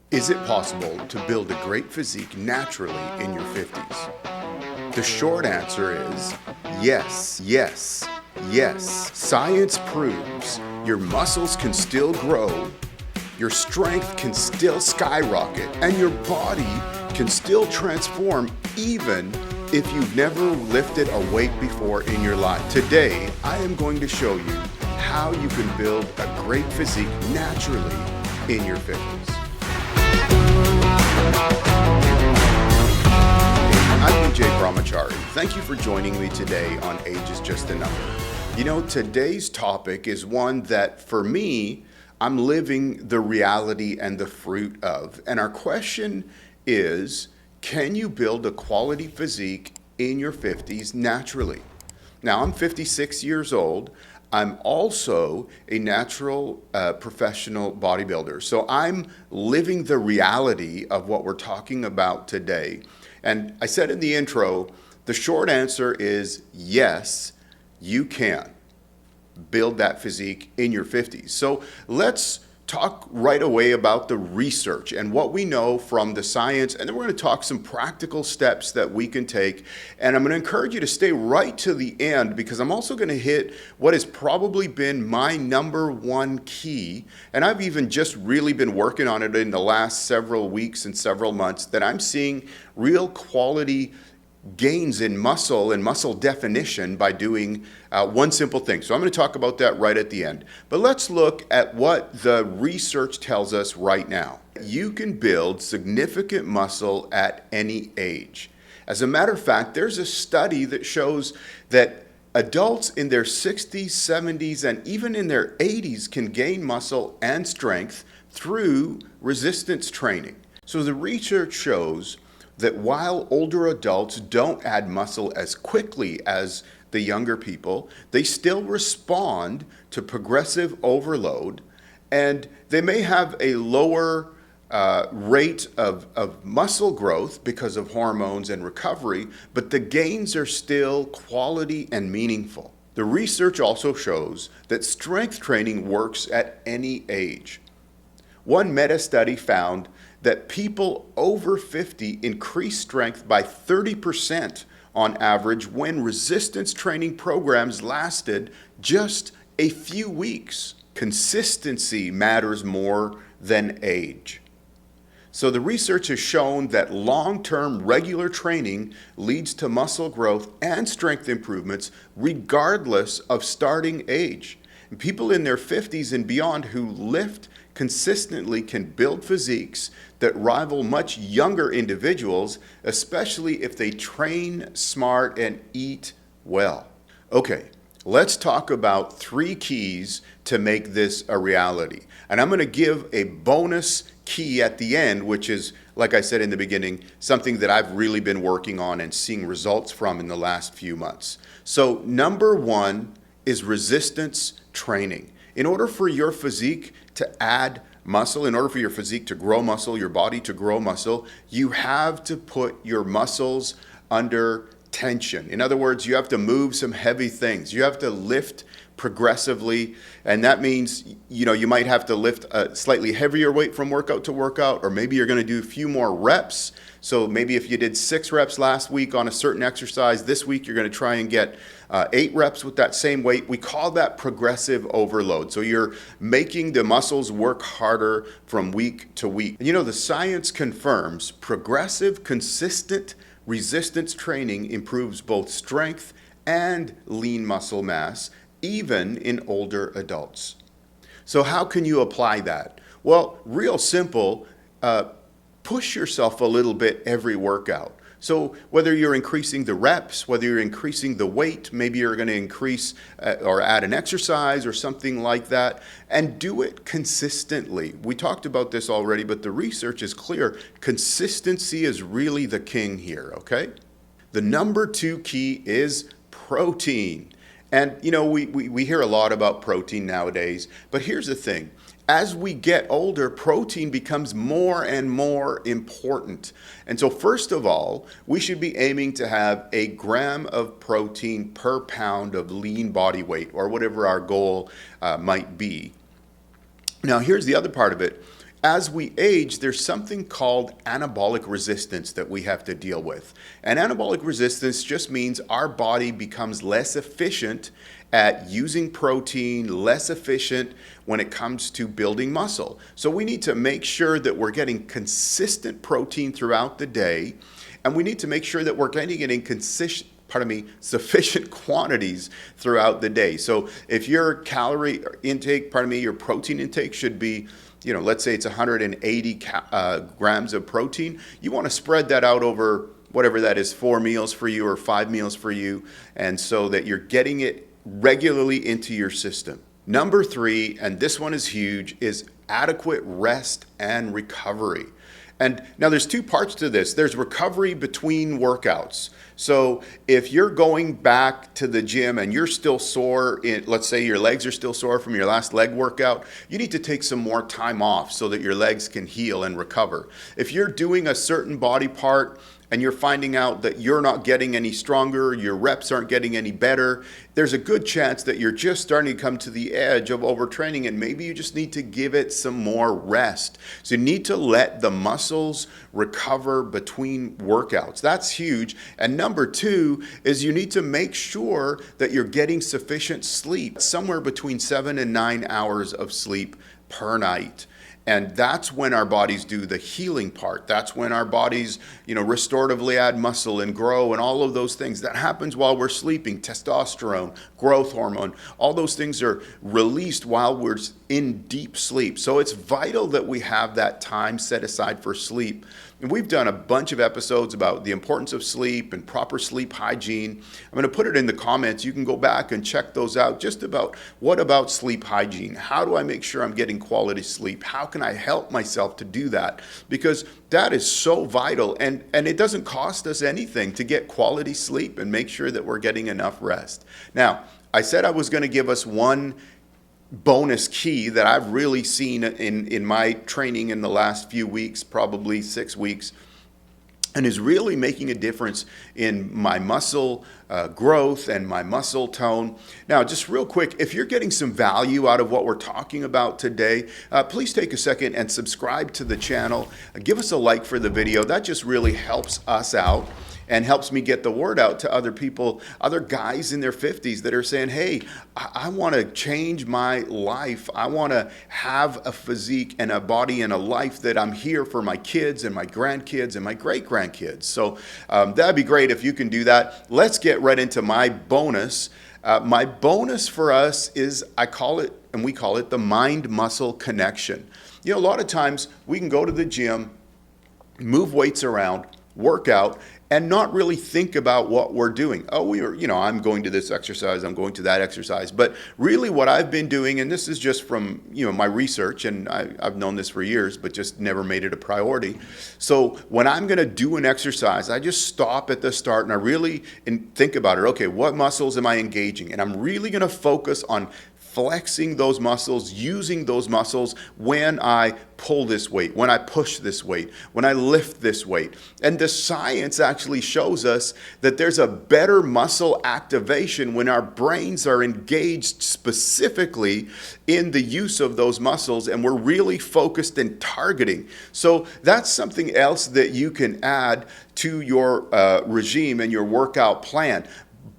Is it possible to build a great physique naturally in your 50s? The short answer is yes, yes, yes. Science proves your muscles can still grow, your strength can still skyrocket, and your body can still transform even if you've never lifted a weight before in your life. Today, I am going to show you how you can build a great physique naturally in your 50s. I'm BJ Brahmachari. Thank you for joining me today on Age is Just a Number. You know, today's topic is one that, for me, I'm living the reality and the fruit of. And our question is, can you build a quality physique in your 50s naturally? Now, I'm 56 years old. I'm also a natural professional bodybuilder. So I'm living the reality of what we're talking about today. And I said in the intro, the short answer is yes, you can build that physique in your 50s. So let's talk right away about the research and what we know from the science, and then we're going to talk some practical steps that we can take. And I'm going to encourage you to stay right to the end, because I'm also going to hit what has probably been my number one key, and I've even just really been working on it in the last several weeks and several months, that I'm seeing real quality gains in muscle and muscle definition by doing one simple thing. So I'm going to talk about that right at the end. But let's look at what the research tells us right now. You can build significant muscle at any age. As a matter of fact, there's a study that shows that adults in their 60s, 70s, and even in their 80s can gain muscle and strength through resistance training. So the research shows that while older adults don't add muscle as quickly as the younger people, they still respond to progressive overload, and they may have a lower rate of muscle growth because of hormones and recovery, but the gains are still quality and meaningful. The research also shows that strength training works at any age. One meta-study found that people over 50 increase strength by 30% on average when resistance training programs lasted just a few weeks. Consistency matters more than age. So the research has shown that long-term regular training leads to muscle growth and strength improvements regardless of starting age. And people in their 50s and beyond who lift consistently can build physiques that rival much younger individuals, especially if they train smart and eat well. Okay, let's talk about 3 keys to make this a reality. And I'm going to give a bonus key at the end, which is, like I said in the beginning, something that I've really been working on and seeing results from in the last few months. So number 1 is resistance training. In order for your physique to add muscle, in order for your physique to grow muscle, your body to grow muscle, you have to put your muscles under tension. In other words, you have to move some heavy things. You have to lift progressively, and that means, you might have to lift a slightly heavier weight from workout to workout, or maybe you're going to do a few more reps. So maybe if you did 6 reps last week on a certain exercise, this week you're going to try and get 8 reps with that same weight. We call that progressive overload. So you're making the muscles work harder from week to week. And the science confirms progressive, consistent resistance training improves both strength and lean muscle mass, even in older adults. So how can you apply that? Well, real simple, push yourself a little bit every workout. So whether you're increasing the reps, whether you're increasing the weight, maybe you're going to increase or add an exercise or something like that, and do it consistently. We talked about this already, but the research is clear. Consistency is really the king here, okay? The number 2 key is protein. And we hear a lot about protein nowadays, but here's the thing. As we get older, protein becomes more and more important. And so first of all, we should be aiming to have a gram of protein per pound of lean body weight, or whatever our goal might be. Now, here's the other part of it. as we age, there's something called anabolic resistance that we have to deal with. And anabolic resistance just means our body becomes less efficient at using protein, less efficient when it comes to building muscle. So we need to make sure that we're getting consistent protein throughout the day, and we need to make sure that we're getting it in sufficient quantities throughout the day. So if your calorie intake, your protein intake should be, let's say it's 180 grams of protein, you want to spread that out over whatever that is, 4 meals for you or 5 meals for you, and so that you're getting it regularly into your system. Number 3, and this one is huge, is adequate rest and recovery. And now there's 2 parts to this. There's recovery between workouts. So if you're going back to the gym and you're still sore, let's say your legs are still sore from your last leg workout, you need to take some more time off so that your legs can heal and recover. If you're doing a certain body part and you're finding out that you're not getting any stronger, your reps aren't getting any better, there's a good chance that you're just starting to come to the edge of overtraining, and maybe you just need to give it some more rest. So you need to let the muscles recover between workouts. That's huge. And number 2 is you need to make sure that you're getting sufficient sleep, somewhere between 7 and 9 hours of sleep per night. And that's when our bodies do the healing part. That's when our bodies, restoratively add muscle and grow and all of those things. That happens while we're sleeping. Testosterone, growth hormone, all those things are released while we're in deep sleep. So it's vital that we have that time set aside for sleep. And we've done a bunch of episodes about the importance of sleep and proper sleep hygiene. I'm going to put it in the comments. You can go back and check those out. Just about what about sleep hygiene? How do I make sure I'm getting quality sleep? How can I help myself to do that? Because that is so vital, and it doesn't cost us anything to get quality sleep and make sure that we're getting enough rest. Now, I said I was going to give us one bonus key that I've really seen in my training in the last few weeks, probably 6 weeks, and is really making a difference in my muscle growth and my muscle tone. Now, just real quick, if you're getting some value out of what we're talking about today, please take a second and subscribe to the channel. Give us a like for the video. That just really helps us out and helps me get the word out to other people, other guys in their 50s that are saying, hey, I want to change my life. I want to have a physique and a body and a life that I'm here for my kids and my grandkids and my great-grandkids. So that'd be great if you can do that. Let's get right into my bonus. My bonus for us is, we call it the mind-muscle connection. A lot of times we can go to the gym, move weights around, work out, and not really think about what we're doing. I'm going to this exercise, I'm going to that exercise. But really what I've been doing, and this is just from my research, and I've known this for years, but just never made it a priority. So when I'm gonna do an exercise, I just stop at the start and I really think about it. Okay, what muscles am I engaging? And I'm really gonna focus on flexing those muscles, using those muscles when I pull this weight, when I push this weight, when I lift this weight. And the science actually shows us that there's a better muscle activation when our brains are engaged specifically in the use of those muscles and we're really focused and targeting. So that's something else that you can add to your regime and your workout plan.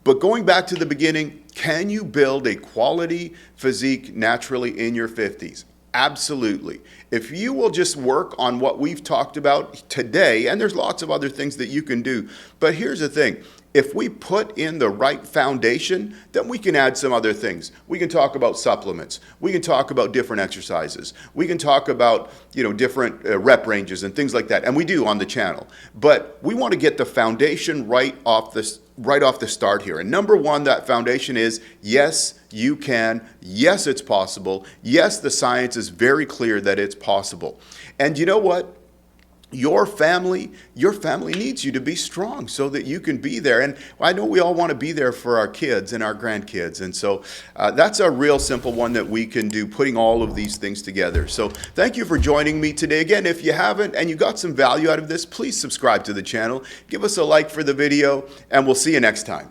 But going back to the beginning, can you build a quality physique naturally in your 50s? Absolutely. If you will just work on what we've talked about today, and there's lots of other things that you can do, but here's the thing. If we put in the right foundation, then we can add some other things. We can talk about supplements. We can talk about different exercises. We can talk about, different rep ranges and things like that. And we do on the channel. But we want to get the foundation right off the start here. And number one, that foundation is, yes, you can. Yes, it's possible. Yes, the science is very clear that it's possible. And you know what? Your family needs you to be strong so that you can be there. And I know we all want to be there for our kids and our grandkids. And so that's a real simple one that we can do, putting all of these things together. So thank you for joining me today. Again, if you haven't and you got some value out of this, please subscribe to the channel. Give us a like for the video, and we'll see you next time.